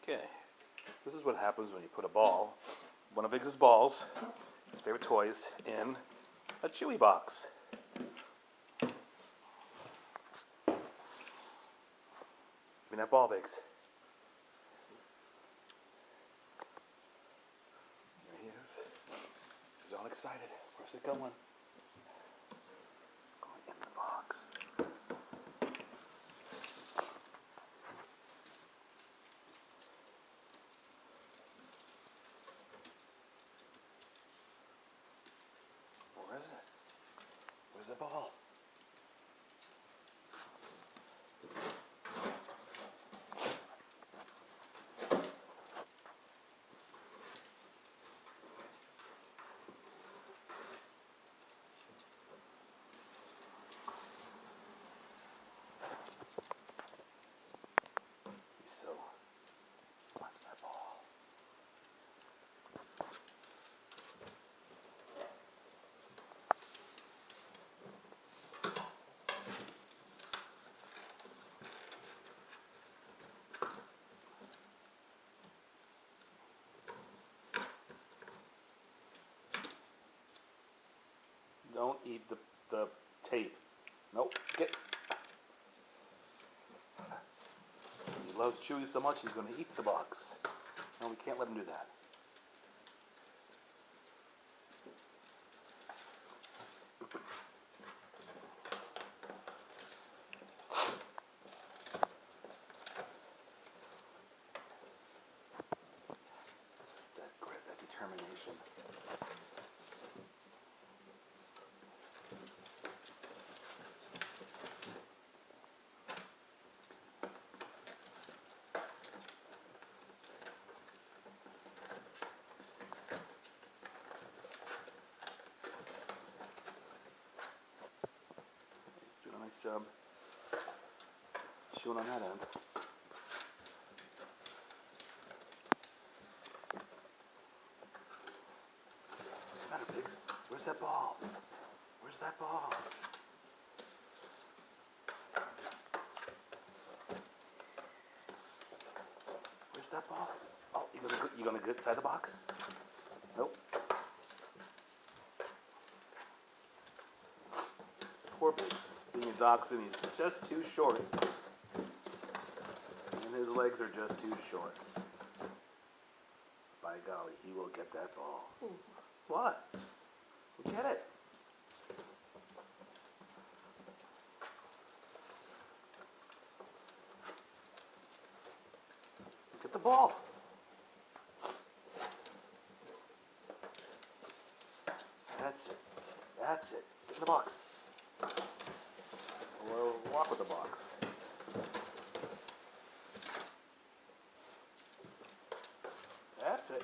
Okay, this is what happens when you put a ball, one of Biggs' balls, his favorite toys, in a Chewy box. Give me that ball, Biggs. There he is. He's all excited. Where's it going? It's going in the box. Where is it? Where's the ball? He so wants that ball. Don't eat the tape. Nope, get. He loves Chewy so much he's going to eat the box. No, we can't let him do that. That grit, that determination. He's doing a nice job chewing on that end. What's the matter, Biggs? Where's that ball? Where's that ball? Where's that ball? Oh, you gonna get inside the box? Nope. Poor Biggs. Being a dachshund, he's just too short. And his legs are just too short. By golly, he will get that ball. What? Get it. Get the ball. That's it. That's it. Get in the box. Or walk with the box. That's it.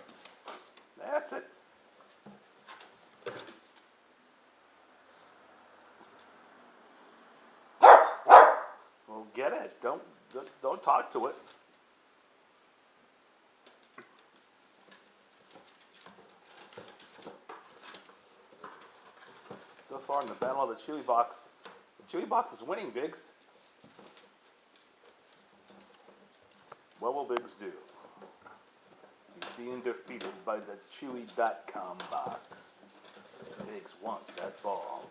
That's it. Well, get it. Don't talk to it. So far in the battle of the Chewy box is winning, Biggs. What will Biggs do? He's being defeated by the Chewy.com box. Biggs wants that ball.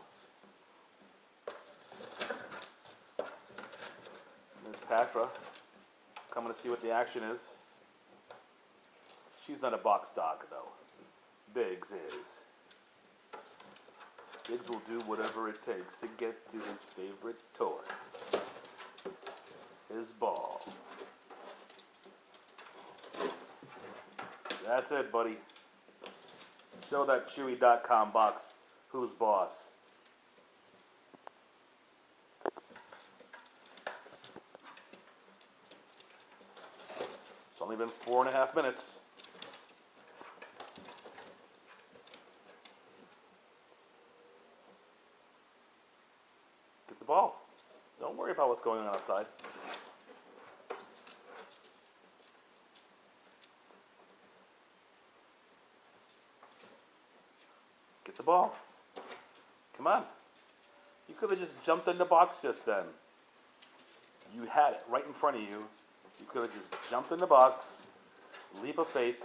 There's Patra coming to see what the action is. She's not a box dog, though. Biggs is. Biggs will do whatever it takes to get to his favorite toy. His ball. That's it, buddy. Show that Chewy.com box who's boss. It's only been 4.5 minutes. Get the ball. Don't worry about what's going on outside. Get the ball. Come on. You could have just jumped in the box just then. You had it right in front of you. You could have just jumped in the box Leap of faith.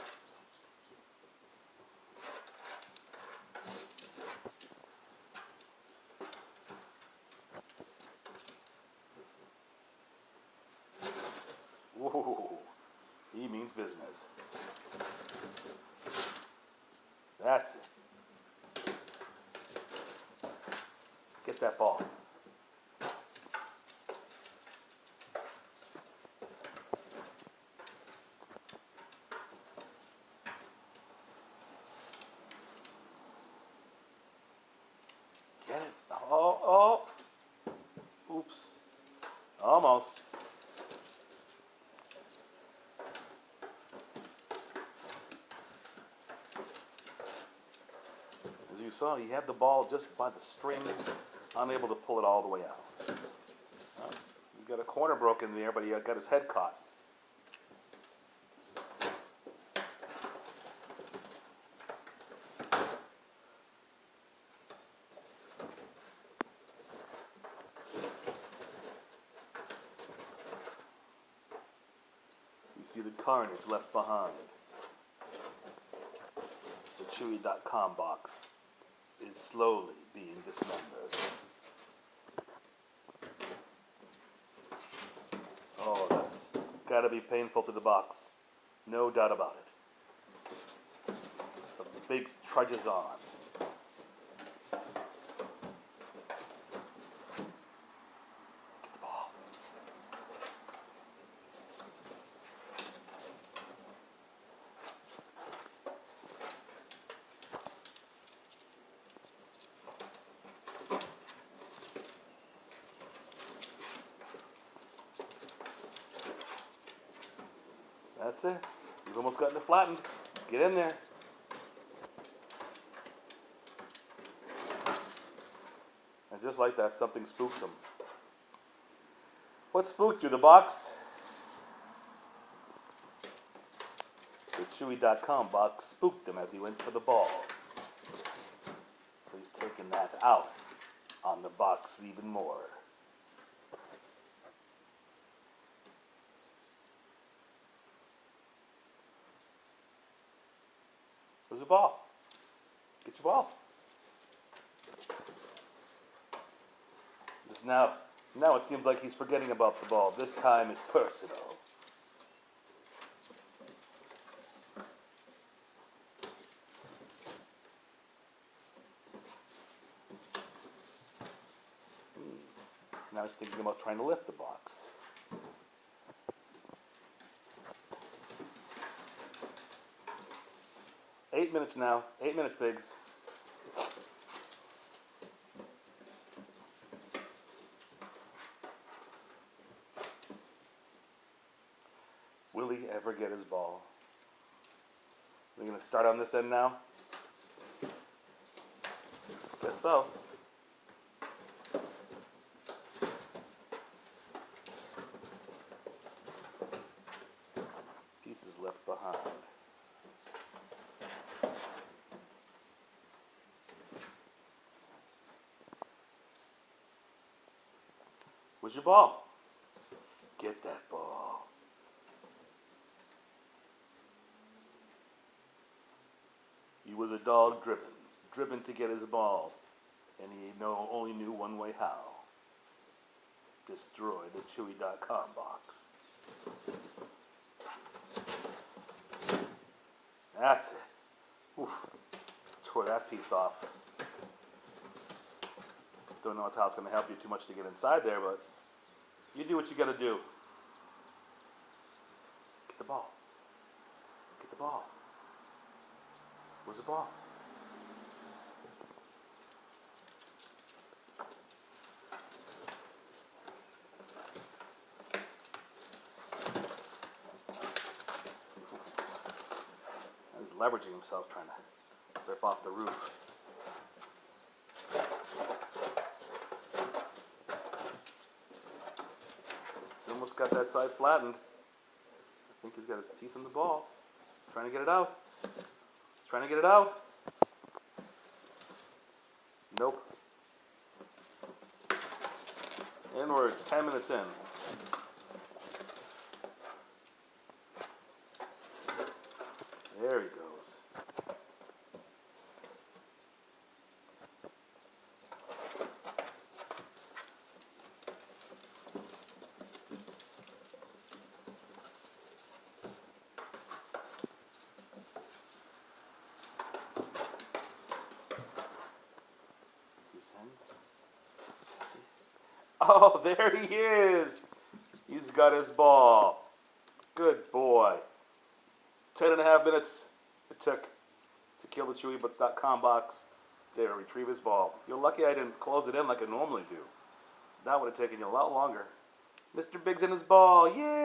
Whoa, he means business. That's it. Get that ball. Get it. Oh, oh. Oops. Almost. As you saw, he had the ball just by the string, unable to pull it all the way out. He's got a corner broken there, but he got his head caught. You see the carnage left behind. The Chewy.com box is slowly being dismembered. Oh, that's gotta be painful to the box. No doubt about it. The Biggs trudges on. Get the ball. That's it. You've almost gotten it flattened. Get in there. And just like that, something spooked him. What spooked you? The box? The Chewy.com box spooked him as he went for the ball. So he's taking that out on the box even more. Where's the ball? Get your ball. Now it seems like he's forgetting about the ball. This time it's personal. Now he's thinking about trying to lift the box. Eight minutes now. 8 minutes, Biggs. Will he ever get his ball? Are we going to start on this end now? Guess so. Pieces left behind. Where's your ball? Get that ball. He was a dog driven to get his ball, and he only knew one way how. Destroy the Chewy.com box. That's it. Oof. Tore that piece off. Don't know how it's going to help you too much to get inside there, but you do what you got to do. Get the ball. Get the ball. Where's the ball? He's leveraging himself, trying to rip off the roof. He's almost got that side flattened. I think he's got his teeth in the ball. He's trying to get it out. He's trying to get it out. Nope. And we're 10 minutes in. There he goes. Oh, there he is. He's got his ball. Good boy. 10.5 minutes it took to kill the Chewy.com box to retrieve his ball. You're lucky I didn't close it in like I normally do. That would have taken you a lot longer. Mr. Biggs and his ball. Yeah!